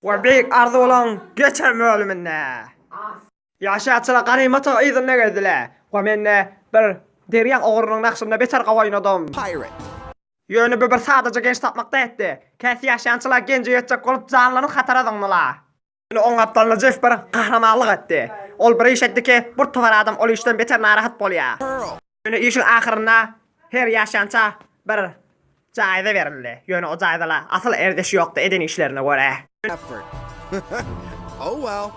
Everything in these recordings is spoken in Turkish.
Ve büyük arzu olan geçen bölümünde. Yaşayaçılar ganimata idinne geldiler. Ve menne bir deryan oğrunun nakşımda beter qavaynadım. Yönü bir sadece genç tapmakta etti. Käsi yaşayançılar genci yetecek olup canlarını hatara dağınıla. Yönü on aptalına Jeff bir kahramanlık etti. Ol bir iş etti ki bir tuvar adam ol işten beter narahat bolya. Yönü işin ahırına her yaşayança bir cayda verildi. Yönü o caydala asıl erdeşi yoktu eden işlerine göre. Oh well.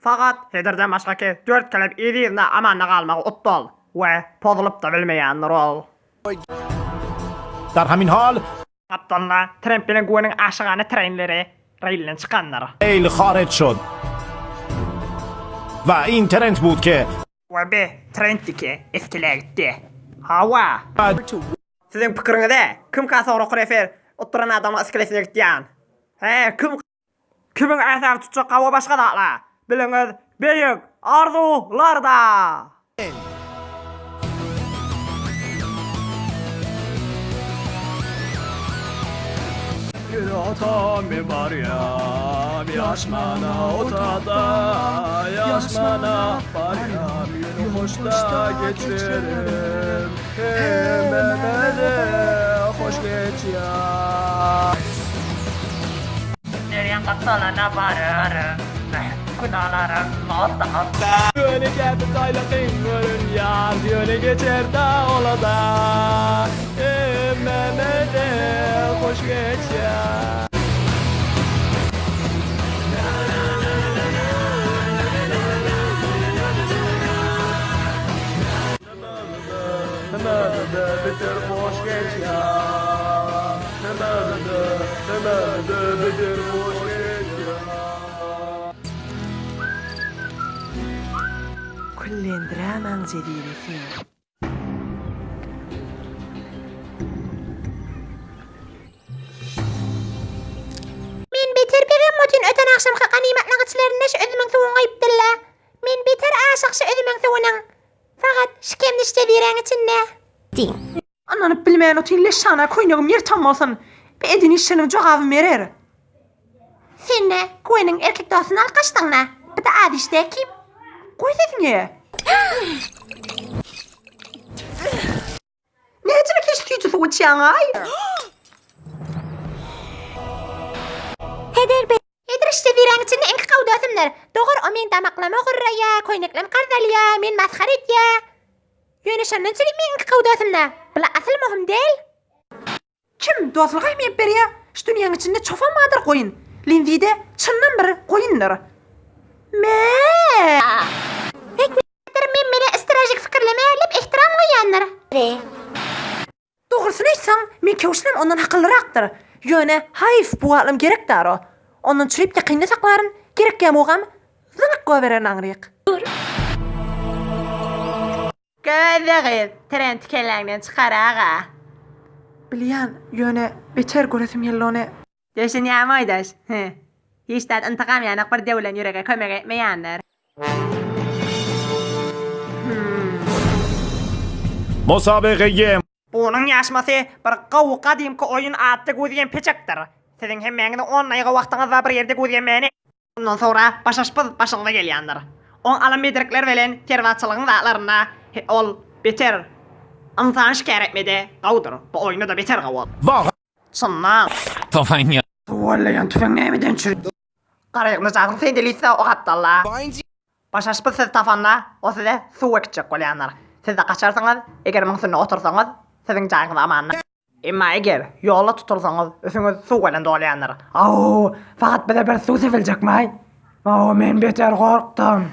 Fakat Heather'den başka ki 4 kelep edirinde amanna kalmağı uttu ol. Ve pozulup da bilmeyenler ol. در همین حال Kaptanla Tramp'in güvenin aşağına trenleri railden çıkanlar. ایل خارج شد و این ترنت بود که Ve bir trendiki eskiler gitti. Hava. Sizin fikrinizde kim kasa oru kurefer oturan adamla iskelesine gittiyan? He kimin asar tutacak hava başka dağla. Biliniz büyük arzularda. Yürü otom bir Meryem, yaşmana otada, yaşmana Meryem, yürü hoşta geçirim, Mehmet'e hoş geç ya. Nereye katsalana varırım, günahlarım hatta. Yönü geldi kaylakın görün yar, yönü geçer dağolada, Mehmet'e hoş geç ya. Hemen de bitir hoş geç ya. Hemen de bitir hoş geç ya. كل دراما جديدة فيه. Men beter begemmotin öten akşamki ganimetli gıçlarındaş özümün suwun gaýpdyrlar. Men beter aşykşy özümün suwunyň. Fakat şikemde işlediýän içinde. Anlanıp bilmeyen o tille şana koynağım yer tanmasın. Bir edin işinin cevabı verir. Sen ne? Güwenin erkek dostuna alkaçdyňna. Bir de adi işte kim? Koy sesini. Necilik istiýjy uçyan ay? Heder işlediýän içinde enki gawdasymlar. Dogar o men damaklama gurraya, koynaklama gardalya, men maskhar etýä. Ýöne şondançylyk men enki gawdasymlar. Bula asıl muhim däl. Kim dostluq aýmyp berýär? Şu dünýäň içinde çofan madyr goýun. Linzide çyndan bir goýundyr. Men mene stratejik fikirleme edip ihtiram goýanlar. Dogrusyny aýtsaň, men köşlem ondan hakyllyrakdyr. Ýöne hayf buwalym gerekdir o. Ondan çürip ýakynda saklaryn, gerekkä mogam zynyk göberen aňryk. Gözegiz, trend kelläňden çykaraga. Bilýän, ýöne beter göresim ýellony. Deşin ýamaýdaş. Hiç dat intiqam ýanyk bir dewlen ýürege kömek etmeýänler. مسابقه Bunun yaşması bir qawu qadimki oyun adlı gözüyen peçektir. Sizin hemmeňiz 10 ayga wagtyňyzda bir ýerde gözüýänmäni. Ondan sonra başaşpyz başyňyza gelýändir. On alam medrekler bilen terwatçylygyň dağlaryna ol beter. Ansan şikayet etmedi. Qawdyr. Bu oyunu da beter qawl. واقعا Şundan. Tofanya. Wallaýan tüfeň nämeden çürüdi? Garaýyňyz jagyň sen delitse o gapdalla. Başaşpyz siz tafanna, o size suw ekjek bolýanlar. Siz de kaçarsanız, eger maňsyna otursaňyz, siziň jagyňyz amanna. Emma eger ýola tutursaňyz, ösüňiz suw bilen dolýandyr. Aw, faqat bile bir suw seviljekmi? Aw, men beter gorkdum.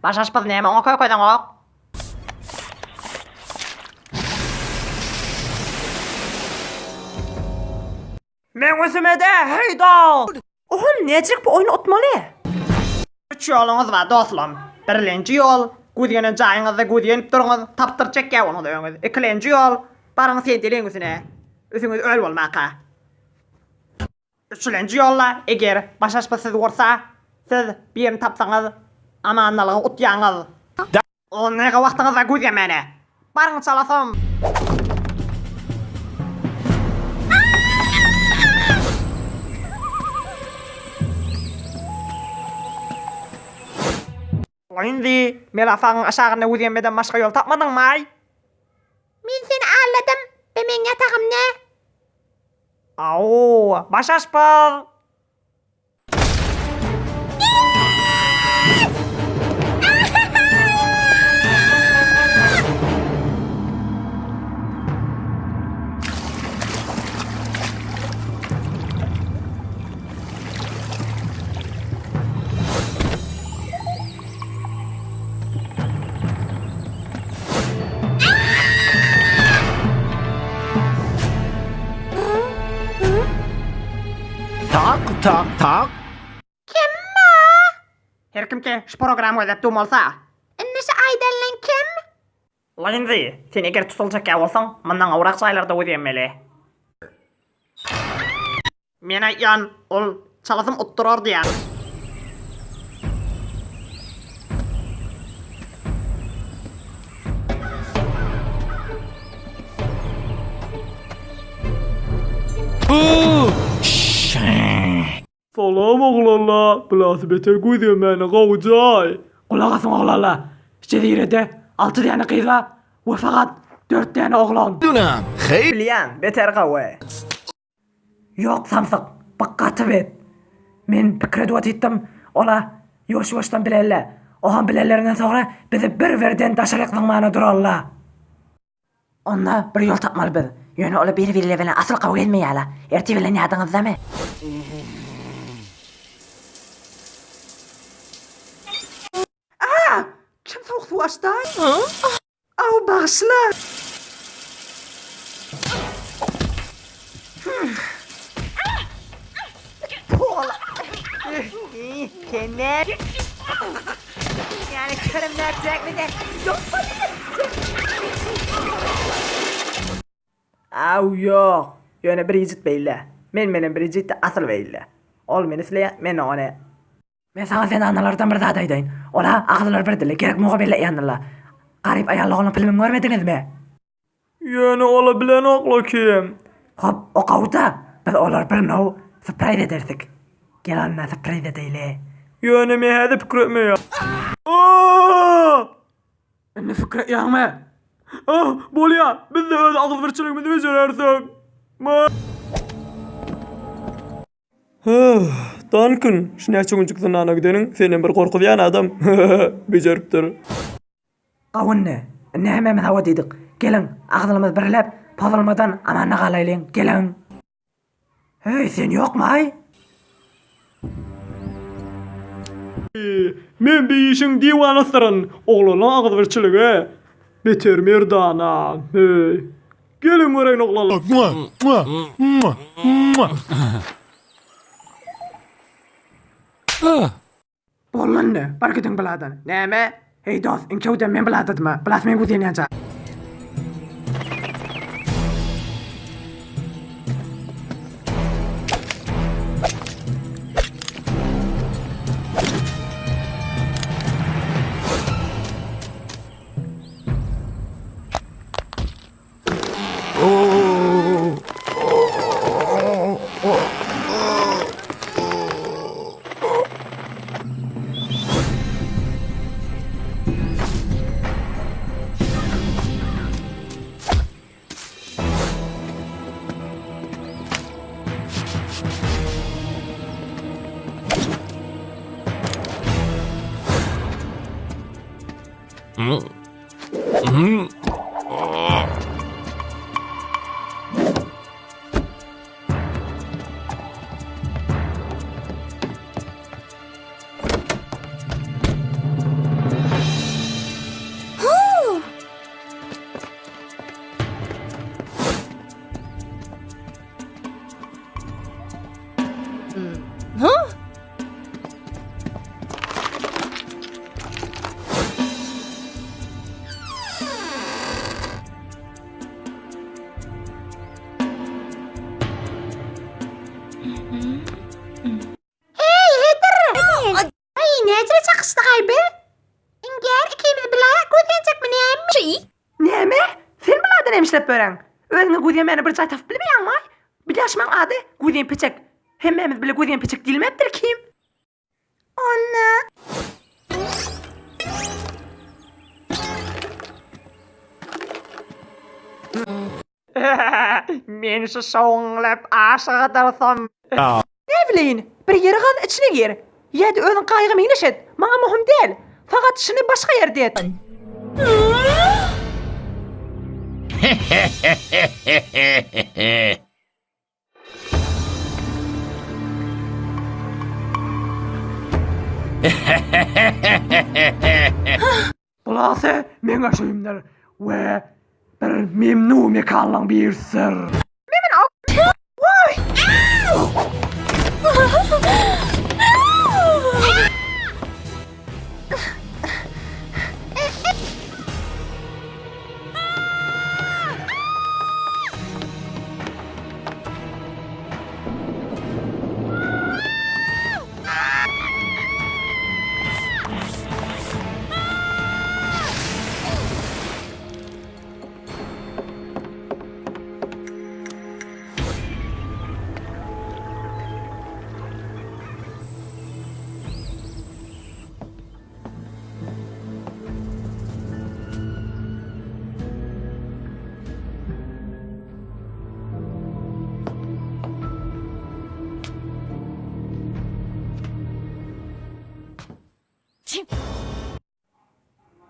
Başaşpyz näme oňa köýden ok? Men özüme de heyda! Oğlum necik bu oyunu otmaly? 3 ýoluňyz bar dostlarym. Birinji ýol Güdýänen jaýyňyzda güdýenip durňyz, tapdyrjak ýabyňyz öňüz. Ikinji ýol baryň sen diliňizine, özüňiz öl bolmaka. Üçinji ýolla eger başaşpysyz bolsa, siz birim tapsaňyz, amannalygy utýaňyz. Onyga wagtyňyzda güdýämene. Baryň çalasam. Indi, melafağın aşağına udiyemeden başka yol tapmadın mı ay? Men seni ağladım. Ve men yatağım ne? Au, baş aşpal. Tak tak tak. Her kimke şu programı edeptum olsa. Innişi aydallan kim? La indi, sen eger tutulacak ya olsan, mandan avrak saylarda udiyemmeli. Men ayyan, ol çalasım utturar diyen. Salam oğlanlar. Bilası beter güdüyorum beni kavcay. Kulak asın oğlanla. Şedirede 6 tane kız var ve fakat 4 tane oğlan. Dunam. Hey. Bilyan, beter kavve. Yok samsık, bakkatı bet. Men pikre duat ettim, ola yoş-yoştan bilerler. Ohan bilerlerinden sonra bizi bir verden taşalıklığına durarlar. Onda bir yol tapmalı biz. Yönü ola bir verile bilen asıl kavga etmeyi ala. Erti bilen yadınızda mı? Aa! Kim soğuk su açtı? Au bağışla. Kemer. Yani körüm ne yapacak bir de. Au yok. Yani Bridget beyle. Menin Bridget de asıl beyle. Ol meni sileye, men ona. Men sana sen analardan bir daha daydayın. Ola akıllar bir dili, gerek muhabirle yanırlar. Garip ayarlığının filmini görmediniz mi? Yani olabilen akla kim? Hop, o kavuta. Biz olar bir no, surprise ederdik. Gel anna surprise edeyle. Yani mehede fikir etme ya. Aa! Ne fikir yapma. Ah, bol ya. Biz de öz akıl verçilikimizi becerersek. Duncan, şuna çıkın ana gidenin. Senin bir korkuyan adam. Beceriptir. Kavun ne? Ne hemen hava dedik. Gelin, ağzımız birlep, pozulmadan amanna kalaylayın. Gelin. Hey, sen yok mu ay? Men bir işin divanasırın. Oğlana akıl verçiligi. Beter merdana. Hey. Gelin göreyim oğlanlar. Mua, mua, mua, mua. Bollan ne? Barkıdın buladan. Ne mi? Hey dost, inkevden men buladım mı? Bulas men gudiyen yanca. işlep bören. Özüňe güdýän meni bir çay tapyp bilmeýänmi? Bilýärmiň ady güdýän peçek. Hemmemiz bile güdýän peçek dilmepdir kim? Anna. Men şu soňlap aşygydyrsam. Ja. Evleyin, bir ýere gal içine gir. Ýa-da özüň kaýgymy ýeşet. Maňa möhüm däl. Fakat şuny başga ýerde et. Bulasy meňe şeýimler we bir memnun mekanlaň bir sir.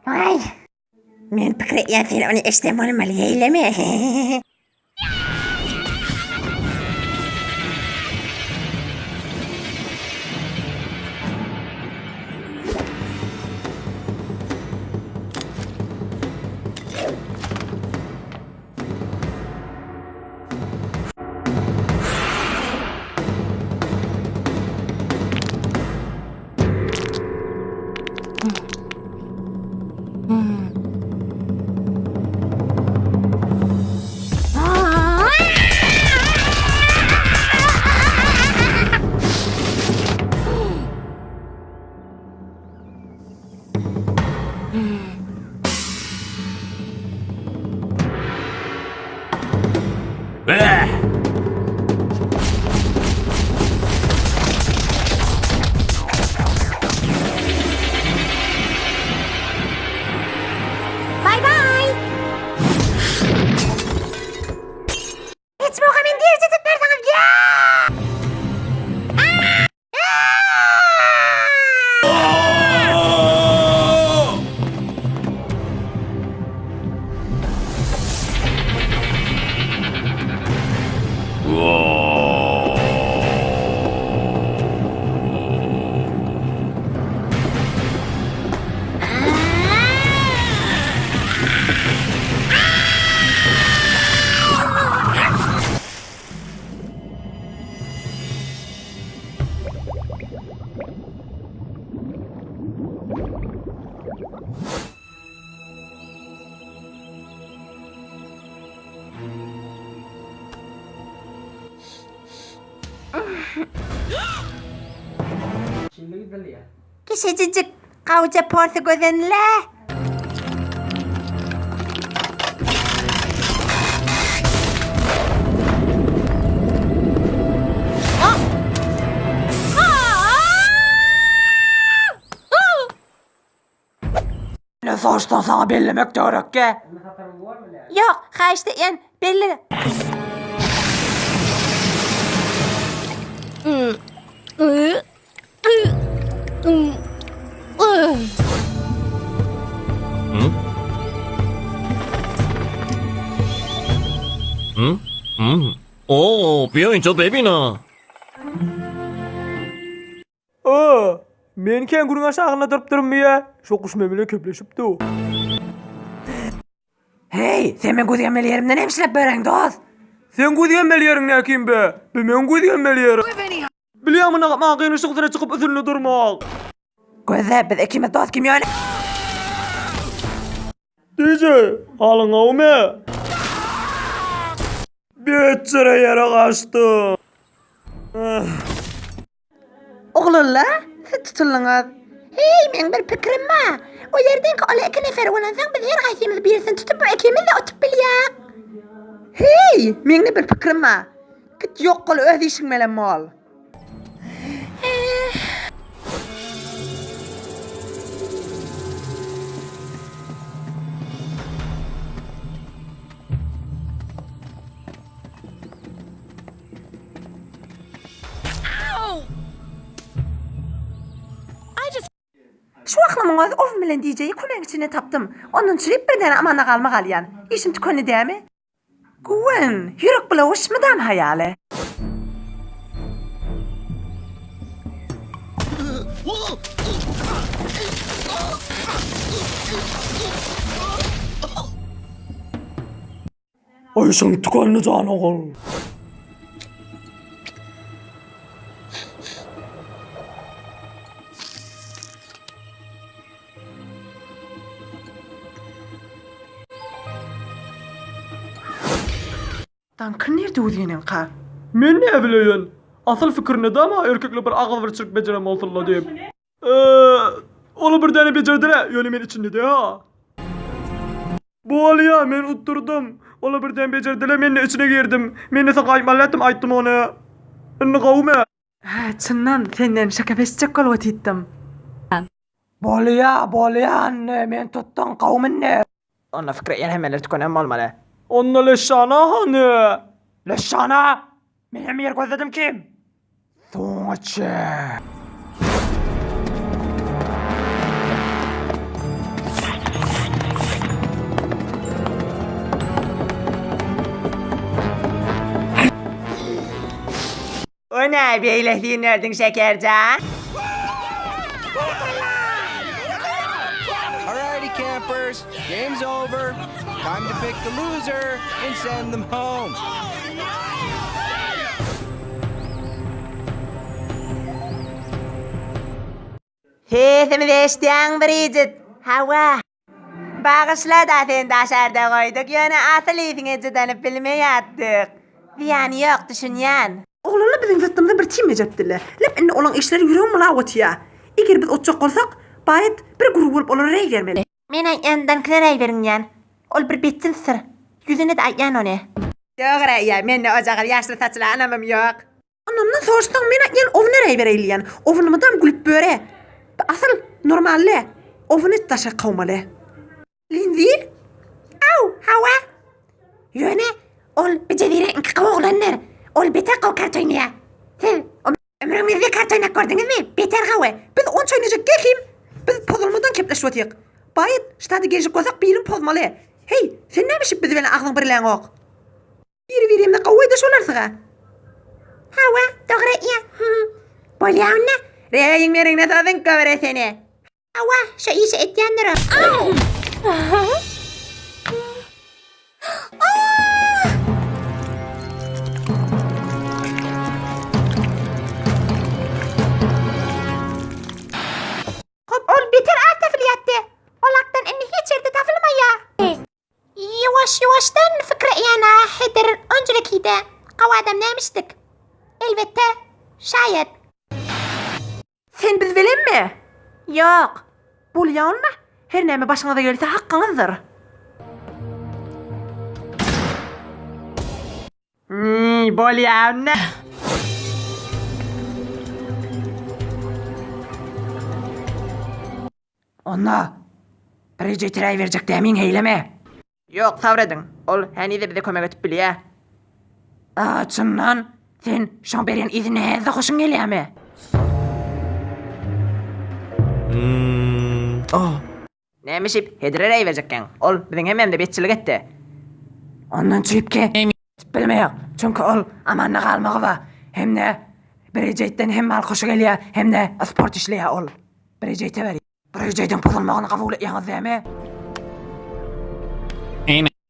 Ay. Men pikir etýän sen ony eşdem bolmaly eýlemi? Bye bye. Hiç boka men diýerçe tutmaýsaňyz ýa. Kişicik kavca porsu gözenle. Ne soňçdan saňa bellemek gerekki. Yok, haýşda en belli. 병인 저 베비나. Men kengurun aşağına durup durmaya. Şu kuş memile köpleşipdi. Hey, sen men gözgemeli yerimden hemşilep böreň dost. Sen gözgemeli yeriň näkim be? Men gözgemeli yerim. Bilýärmi maňa gynşykdyra çykyp üzülne durmak. Göze biz ikimiz dost kim ýöne? DJ, alyň me. Beçere yere kaçtım. Oğlunla, siz tutulunuz. Hey, men bir pikirim var. O yerden ki ola 2 nefer olansaň biz her gaýsymyz birisini tutup bu ikimiz de otup bilýär. Hey, meňde bir pikirim var. Git ýok kol öz işiň bilen bol. Aklımın of bilen diyeceği kömek içine taptım. Onun çürüyüp bir tane amana kalma kalyan. İşim tükönü değil mi? Gwen, yürek bile hoş mu dam hayali? Ay sen tıkanlı canı ol. Dankır nerede ödüyenin ka? Men ne bileyin? Asıl fikir ne ama erkekle bir ağıl verçilik becerem olsunla deyip. Onu bir tane becerdiler. Yani men içinde de ha. Bu ya men utturdum. Onu bir tane becerdiler men de içine girdim. Men de sakaymallattım ayttım onu. Inni kavme. Ha, çınnan senden şaka pesecek kol otittim. Bolya anne men tuttan kavmin ne? Ona fikri yan hemen tükön emma olmalı. Onna leşana hani. Leşana! Benim yer gözledim kim? Soğaçı. O ne beylehliğin nerdin şekercan? Alrighty, campers, game's over. Time to pick the loser and send them home. Hesimi deştiyan Bridget. Hava. Bağışla da sen daşarda koyduk. Yani asıl iyisini cidden filme yattık. Yani yok düşünyen. Oğlanla bizim zıttımda bir team ecettiler. Lep enne olan işleri yürüyorum mu la otuya. Eğer biz otacak olsak, bayit bir grup olup ona rey vermeli. Men ayyandan kine rey verin yan. Ol bir bitsin sır. Yüzüne de ayyan onu. Yok rey ya, men de ocağır yaşlı saçlı anamım yok. Anamdan soruştan men ayyan ovuna rey vereyliyen. Ovunu madam gülüp böyle. Asıl normalle. Ovunu taşı kavmalı. Linzil? Au, hava. Yöne, ol becevire inki kavuklanır. Ol beter kav kartoynuya. Siz ömrünüzde kartoynak gördünüz mü? Beter kavı. Biz on çoynayacak gelkim. Biz pozulmadan kepleşvatıyık. Bayit, ştadı gelecek olsak birim pozmalı. Hey, sen ne biçip bizi beni aklın birlen ok? Bir verimde kavuyda şolar sığa. Hava, doğru ya. Bolya anne, reyin merine tadın kavre seni. Hava, şu işi etyenlere. Ol biter alt tafiliyattı. Olaktan inni hiç yerde tafılma ya. Yavaştan fikre yana hederin öncelikiydi. Kavadam neymiştik? Elbette şayet. Sen biz bilen mi? Yok. Bolya olma. Her neyme başınıza gelirse hakkınızdır. Bolya ne? Ona Bridget rey verecek demin heyleme. Yok savredin. Ol hani de bize kömek etip biliye. Çınlan sen Şamberien izine heze hoşun geliyor mi? Neymişip hedire rey verecekken. Ol bizim hemen de betçilik etti. Ondan çürüp ki bilmeyek. Çünkü ol amanna kalmağı var. Hem de Bridget'ten hem mal hoşu geliyor hem de sport işliyor ol. Bridget'e veriyor. Bridget'in pozulmağını kabul etiyeniz değil mi?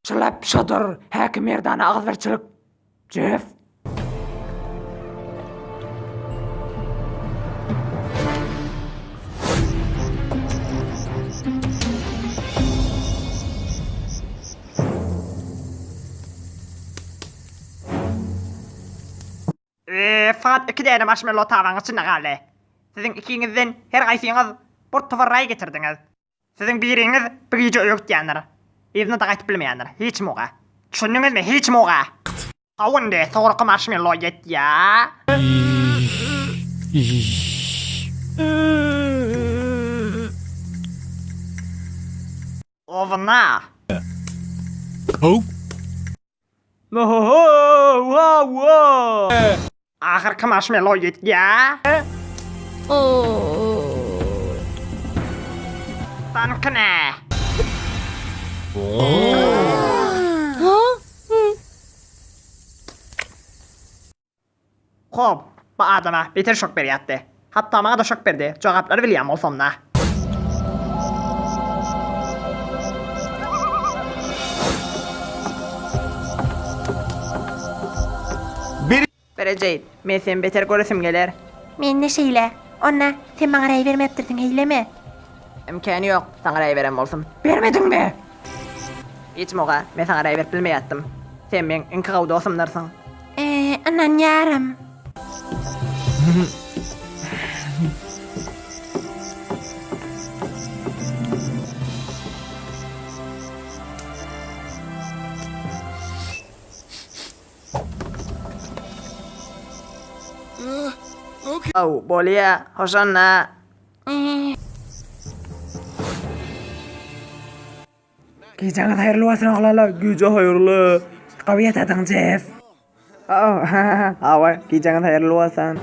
Şılap şadır, hakim yerdana ağızverçilik. Jeff. Fakat 2 tane marshmallow tavanın içinde kaldı. Sizin ikinizden her kaysınız bir tıvırrayı getirdiniz. Sizin biriniz bir gece yok diyenler. İzni dağıtıp bilmeyenler. Hiç muğa. Düşündünüz mü? Hiç muğa. Kavun de soğurku marshmallow yet ya. Ovna. Oh. No, Ahırkı marshmallow yet ya. Tankne. Xo'p, bu adama beter şok beryapti. Hatto menga da şok berdi. Javoblari bilyam olsam-da. Berejeyt, men sen beter göresim geler. Men neşeyle. Onna, sen bana ray vermeptirdin heylemi. İmkanı yok, sana ray verem olsun. Vermedin mi? Hiç moğa, men sana ray verip bilmeyatdım. Sen men inki gawdosumdarsın. Anan yarım. Oh, bolya, hoşanna. Geceniz hayırlı olsun ağlalar. Gece hayırlı. Kaviyet adın Jeff. Oh, hava, geceniz hayırlı olsun.